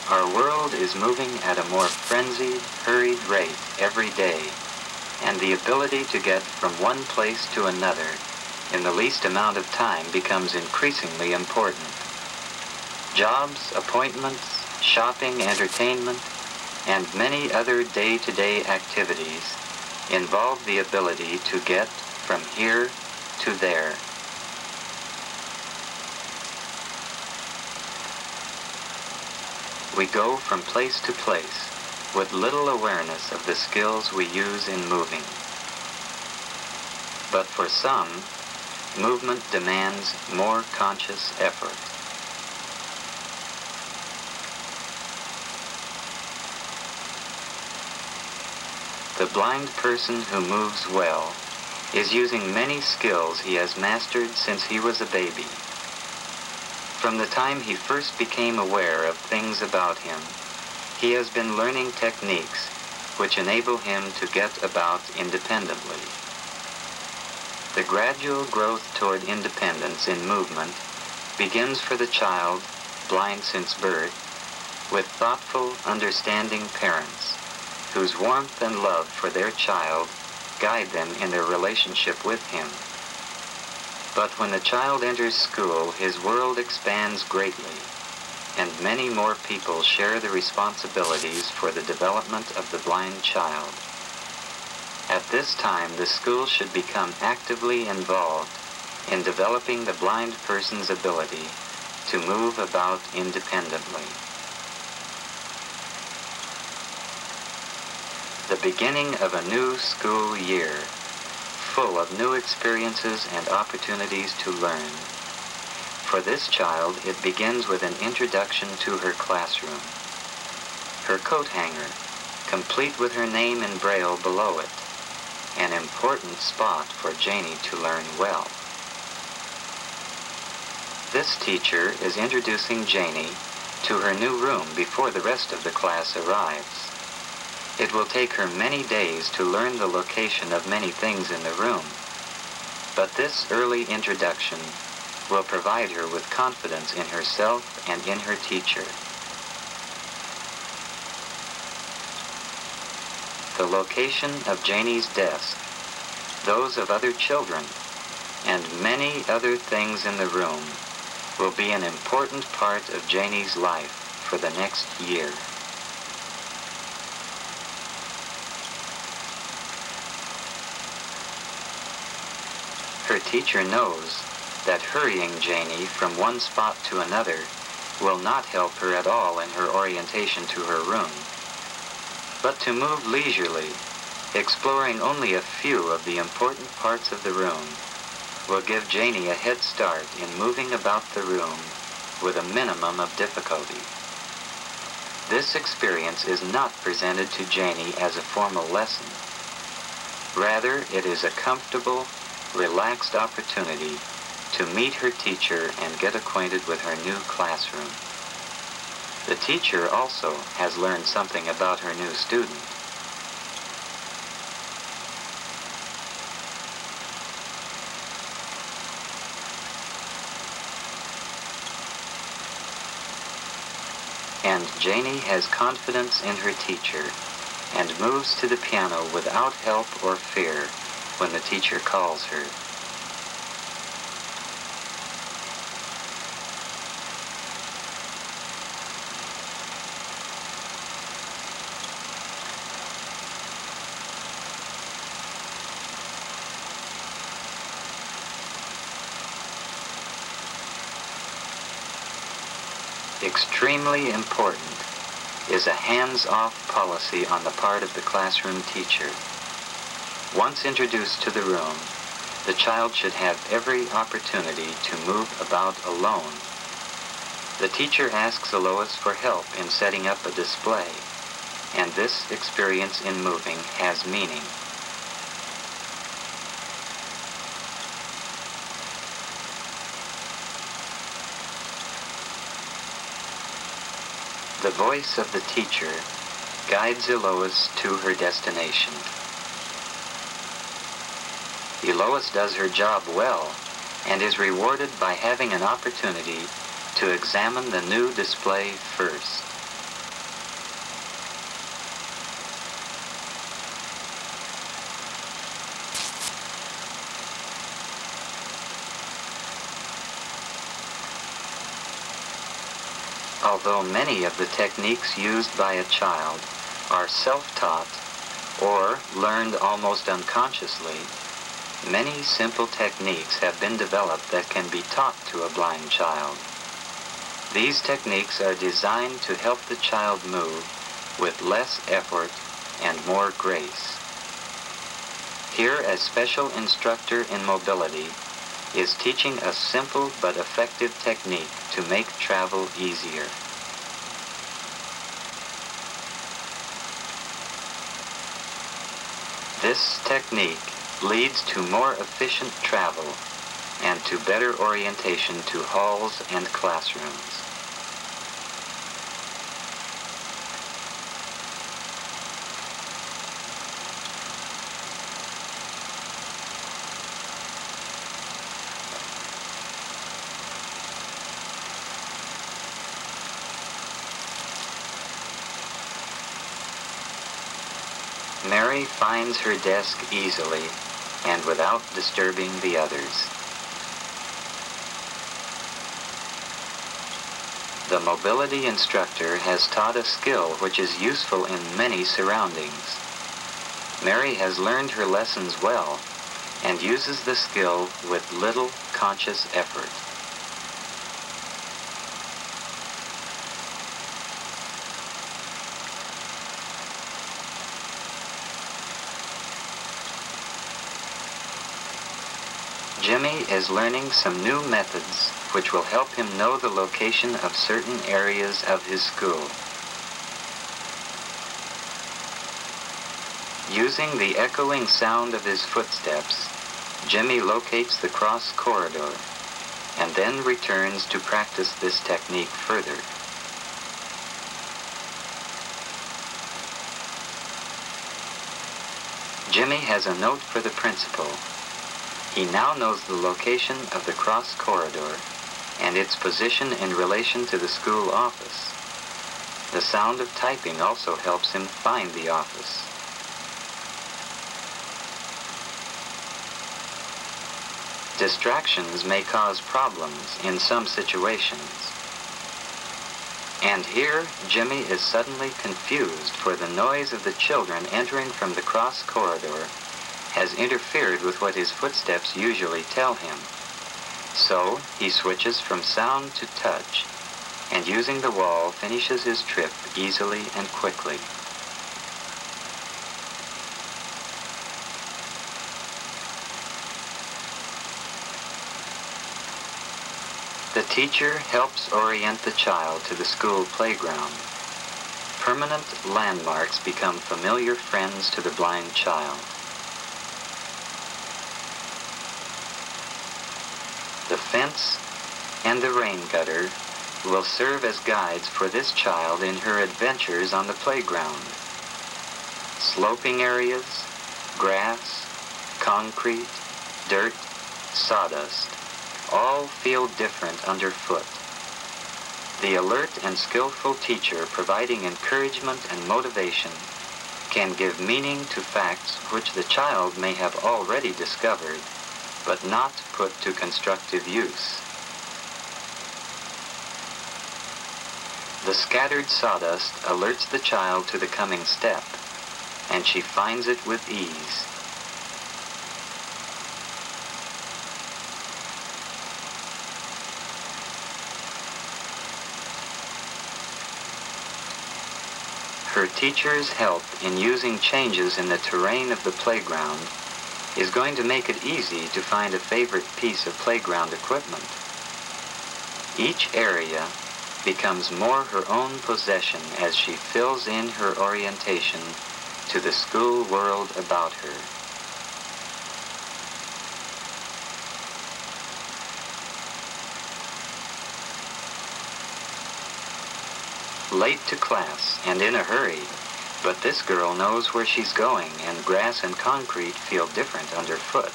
Our world is moving at a more frenzied, hurried rate every day, and the ability to get from one place to another in the least amount of time becomes increasingly important. Jobs, appointments, shopping, entertainment, and many other day-to-day activities involve the ability to get from here to there. We go from place to place with little awareness of the skills we use in moving. But for some, movement demands more conscious effort. The blind person who moves well is using many skills he has mastered since he was a baby. From the time he first became aware of things about him, he has been learning techniques which enable him to get about independently. The gradual growth toward independence in movement begins for the child, blind since birth, with thoughtful, understanding parents whose warmth and love for their child guide them in their relationship with him. But when the child enters school, his world expands greatly, and many more people share the responsibilities for the development of the blind child. At this time, the school should become actively involved in developing the blind person's ability to move about independently. The beginning of a new school year, full of new experiences and opportunities to learn. For this child, it begins with an introduction to her classroom. Her coat hanger, complete with her name in Braille below it, an important spot for Janie to learn well. This teacher is introducing Janie to her new room before the rest of the class arrives. It will take her many days to learn the location of many things in the room, but this early introduction will provide her with confidence in herself and in her teacher. The location of Janie's desk, those of other children, and many other things in the room will be an important part of Janie's life for the next year. Her teacher knows that hurrying Janie from one spot to another will not help her at all in her orientation to her room. But to move leisurely, exploring only a few of the important parts of the room, will give Janie a head start in moving about the room with a minimum of difficulty. This experience is not presented to Janie as a formal lesson. Rather, it is a comfortable, relaxed opportunity to meet her teacher and get acquainted with her new classroom. The teacher also has learned something about her new student. And Janie has confidence in her teacher and moves to the piano without help or fear when the teacher calls her. Extremely important is a hands-off policy on the part of the classroom teacher. Once introduced to the room, the child should have every opportunity to move about alone. The teacher asks Alois for help in setting up a display, and this experience in moving has meaning. The voice of the teacher guides Eloise to her destination. Eloise does her job well and is rewarded by having an opportunity to examine the new display first. Although many of the techniques used by a child are self-taught or learned almost unconsciously, many simple techniques have been developed that can be taught to a blind child. These techniques are designed to help the child move with less effort and more grace. Here, a special instructor in mobility is teaching a simple but effective technique to make travel easier. This technique leads to more efficient travel and to better orientation to halls and classrooms. Mary finds her desk easily and without disturbing the others. The mobility instructor has taught a skill which is useful in many surroundings. Mary has learned her lessons well and uses the skill with little conscious effort. Jimmy is learning some new methods which will help him know the location of certain areas of his school. Using the echoing sound of his footsteps, Jimmy locates the cross corridor and then returns to practice this technique further. Jimmy has a note for the principal. He now knows the location of the cross corridor and its position in relation to the school office. The sound of typing also helps him find the office. Distractions may cause problems in some situations. And here, Jimmy is suddenly confused, for the noise of the children entering from the cross corridor has interfered with what his footsteps usually tell him. So he switches from sound to touch, and using the wall finishes his trip easily and quickly. The teacher helps orient the child to the school playground. Permanent landmarks become familiar friends to the blind child. The fence and the rain gutter will serve as guides for this child in her adventures on the playground. Sloping areas, grass, concrete, dirt, sawdust, all feel different underfoot. The alert and skillful teacher providing encouragement and motivation can give meaning to facts which the child may have already discovered, but not put to constructive use. The scattered sawdust alerts the child to the coming step, and she finds it with ease. Her teacher's help in using changes in the terrain of the playground is going to make it easy to find a favorite piece of playground equipment. Each area becomes more her own possession as she fills in her orientation to the school world about her. Late to class and in a hurry, but this girl knows where she's going, and grass and concrete feel different underfoot.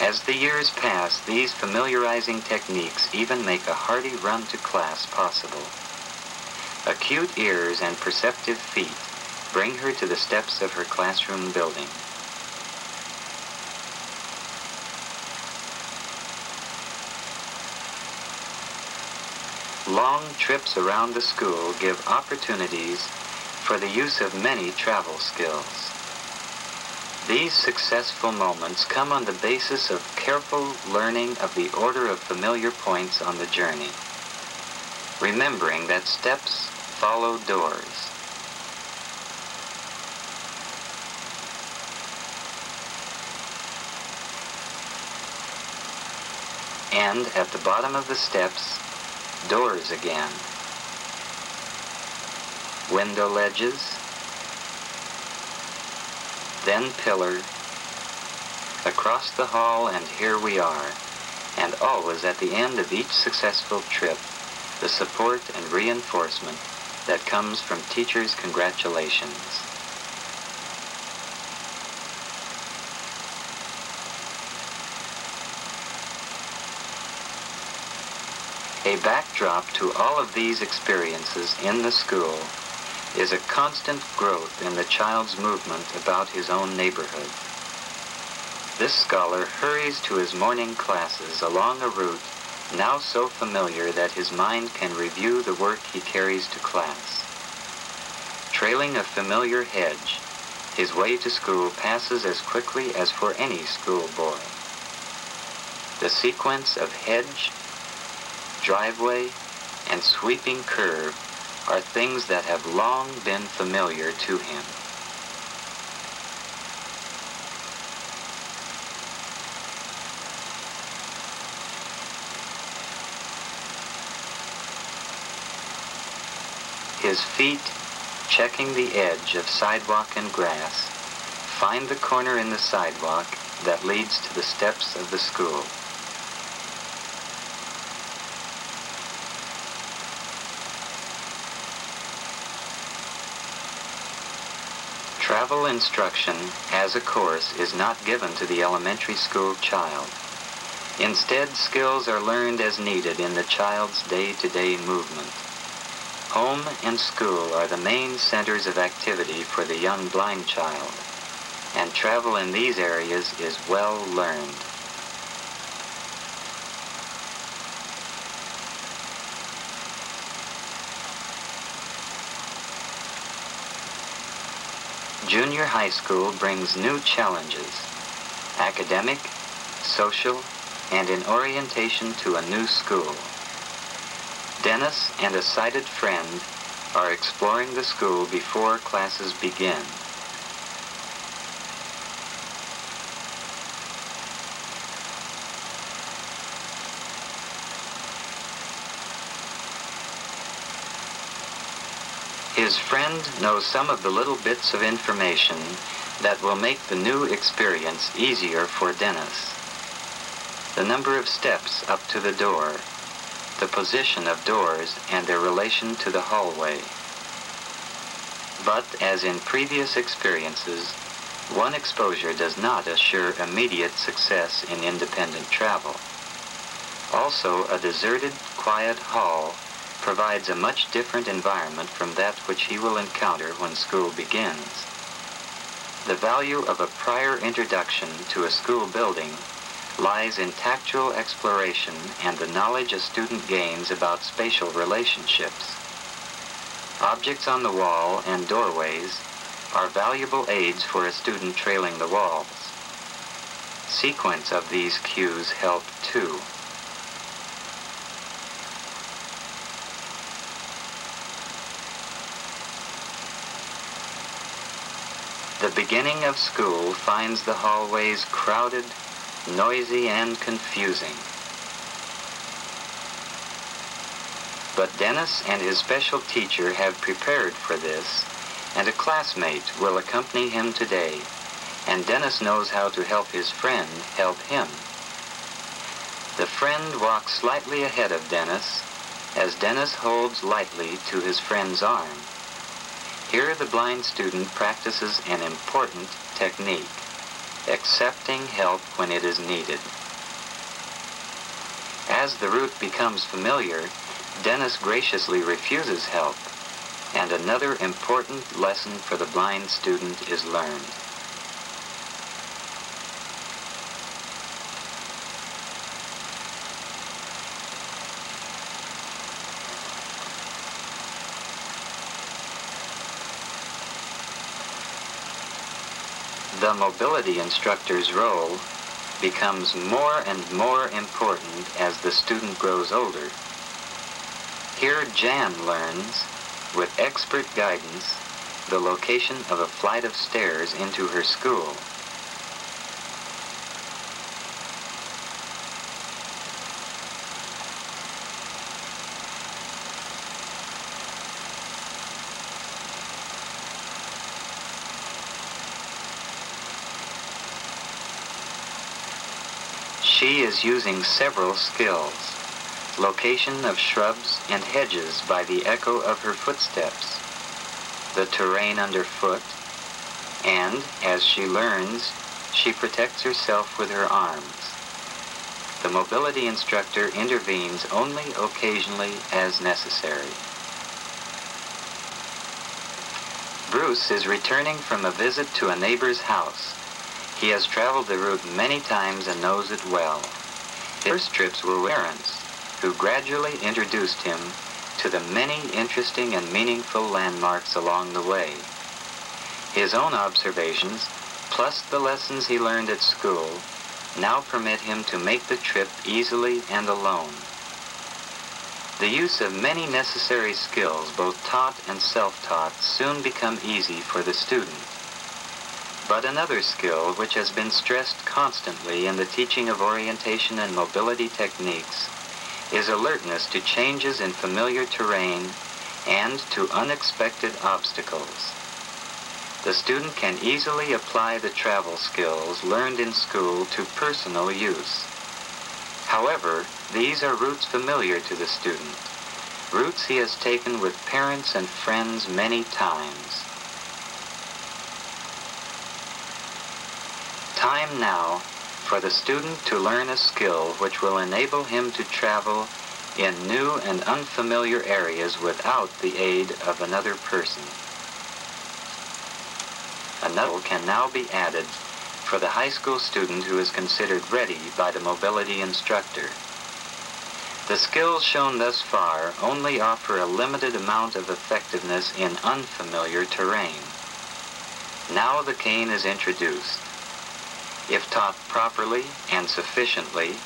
As the years pass, these familiarizing techniques even make a hearty run to class possible. Acute ears and perceptive feet bring her to the steps of her classroom building. Long trips around the school give opportunities for the use of many travel skills. These successful moments come on the basis of careful learning of the order of familiar points on the journey, remembering that steps follow doors. And at the bottom of the steps, doors again. Window ledges, then pillar, across the hall, and here we are. And always at the end of each successful trip, the support and reinforcement that comes from teachers' congratulations. A backdrop to all of these experiences in the school is a constant growth in the child's movement about his own neighborhood. This scholar hurries to his morning classes along a route now so familiar that his mind can review the work he carries to class. Trailing a familiar hedge, his way to school passes as quickly as for any schoolboy. The sequence of hedge, driveway, and sweeping curve are things that have long been familiar to him. His feet, checking the edge of sidewalk and grass, find the corner in the sidewalk that leads to the steps of the school. Travel instruction as a course is not given to the elementary school child. Instead, skills are learned as needed in the child's day-to-day movement. Home and school are the main centers of activity for the young blind child, and travel in these areas is well learned. Junior high school brings new challenges, academic, social, and in orientation to a new school. Dennis and a sighted friend are exploring the school before classes begin. His friend knows some of the little bits of information that will make the new experience easier for Dennis. The number of steps up to the door, the position of doors and their relation to the hallway. But as in previous experiences, one exposure does not assure immediate success in independent travel. Also, a deserted, quiet hall provides a much different environment from that which he will encounter when school begins. The value of a prior introduction to a school building lies in tactual exploration and the knowledge a student gains about spatial relationships. Objects on the wall and doorways are valuable aids for a student trailing the walls. Sequence of these cues help too. The beginning of school finds the hallways crowded, noisy, and confusing. But Dennis and his special teacher have prepared for this, and a classmate will accompany him today, and Dennis knows how to help his friend help him. The friend walks slightly ahead of Dennis, as Dennis holds lightly to his friend's arm. Here the blind student practices an important technique, accepting help when it is needed. As the route becomes familiar, Dennis graciously refuses help, and another important lesson for the blind student is learned. The mobility instructor's role becomes more and more important as the student grows older. Here Jan learns, with expert guidance, the location of a flight of stairs into her school. She is using several skills. Location of shrubs and hedges by the echo of her footsteps, the terrain underfoot, and, as she learns, she protects herself with her arms. The mobility instructor intervenes only occasionally as necessary. Bruce is returning from a visit to a neighbor's house. He has traveled the route many times and knows it well. His first trips were with parents, who gradually introduced him to the many interesting and meaningful landmarks along the way. His own observations, plus the lessons he learned at school, now permit him to make the trip easily and alone. The use of many necessary skills, both taught and self-taught, soon become easy for the student. But another skill which has been stressed constantly in the teaching of orientation and mobility techniques is alertness to changes in familiar terrain and to unexpected obstacles. The student can easily apply the travel skills learned in school to personal use. However, these are routes familiar to the student, routes he has taken with parents and friends many times. Time now for the student to learn a skill which will enable him to travel in new and unfamiliar areas without the aid of another person. Another can now be added for the high school student who is considered ready by the mobility instructor. The skills shown thus far only offer a limited amount of effectiveness in unfamiliar terrain. Now the cane is introduced. If taught properly and sufficiently,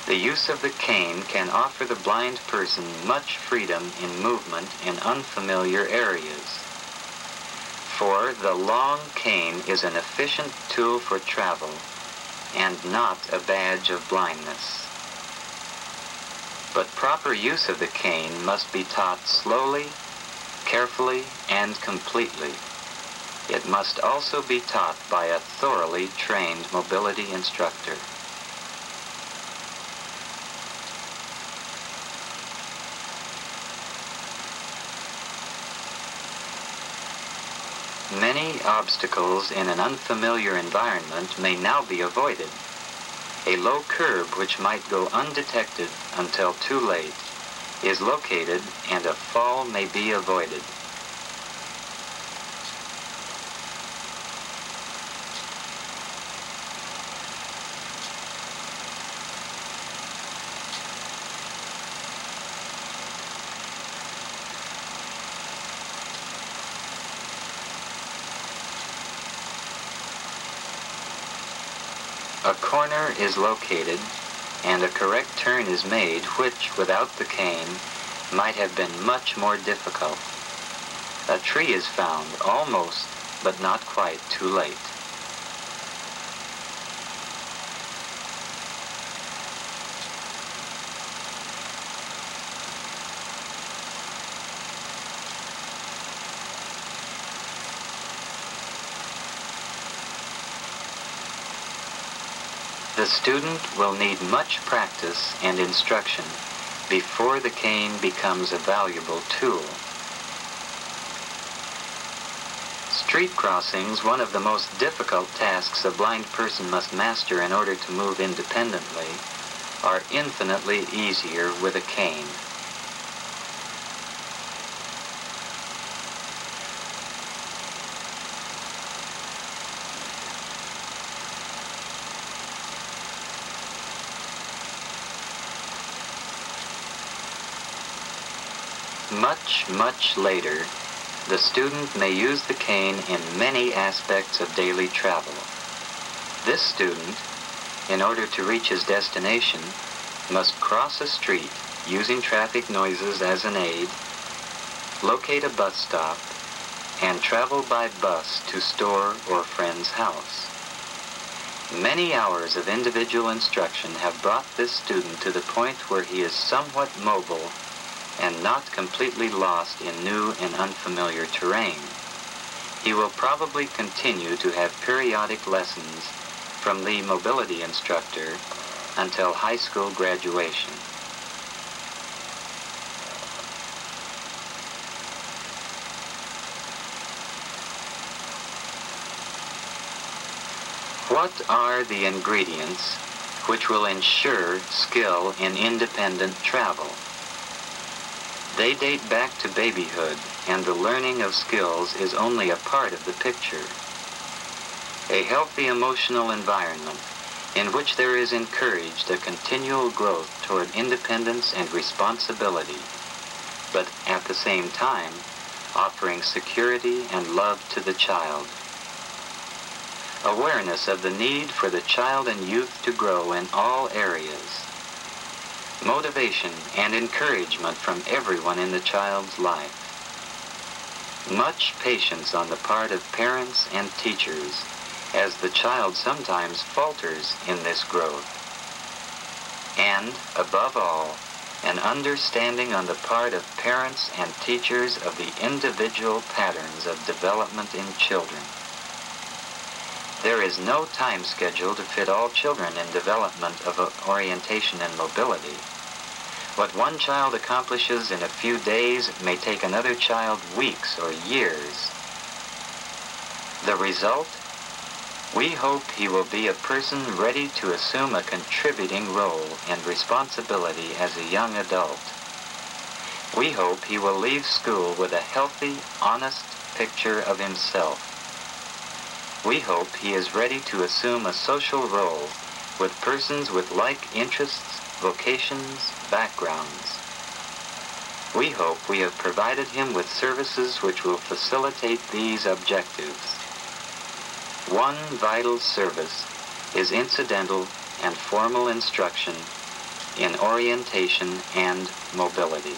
the use of the cane can offer the blind person much freedom in movement in unfamiliar areas. For the long cane is an efficient tool for travel and not a badge of blindness. But proper use of the cane must be taught slowly, carefully, and completely. It must also be taught by a thoroughly trained mobility instructor. Many obstacles in an unfamiliar environment may now be avoided. A low curb which might go undetected until too late is located and a fall may be avoided. A corner is located and a correct turn is made which, without the cane, might have been much more difficult. A tree is found almost, but not quite, too late. The student will need much practice and instruction before the cane becomes a valuable tool. Street crossings, one of the most difficult tasks a blind person must master in order to move independently, are infinitely easier with a cane. Much, much later, The student may use the cane in many aspects of daily travel. This student, in order to reach his destination, must cross a street using traffic noises as an aid, locate a bus stop, and travel by bus to store or friend's house. Many hours of individual instruction have brought this student to the point where he is somewhat mobile and not completely lost in new and unfamiliar terrain. He will probably continue to have periodic lessons from the mobility instructor until high school graduation. What are the ingredients which will ensure skill in independent travel? They date back to babyhood, and the learning of skills is only a part of the picture. A healthy emotional environment in which there is encouraged a continual growth toward independence and responsibility, but at the same time offering security and love to the child. Awareness of the need for the child and youth to grow in all areas. Motivation and encouragement from everyone in the child's life. Much patience on the part of parents and teachers, as the child sometimes falters in this growth. And, above all, an understanding on the part of parents and teachers of the individual patterns of development in children. There is no time schedule to fit all children in development of orientation and mobility. What one child accomplishes in a few days may take another child weeks or years. The result? We hope he will be a person ready to assume a contributing role and responsibility as a young adult. We hope he will leave school with a healthy, honest picture of himself. We hope he is ready to assume a social role with persons with like interests, vocations, backgrounds. We hope we have provided him with services which will facilitate these objectives. One vital service is incidental and formal instruction in orientation and mobility.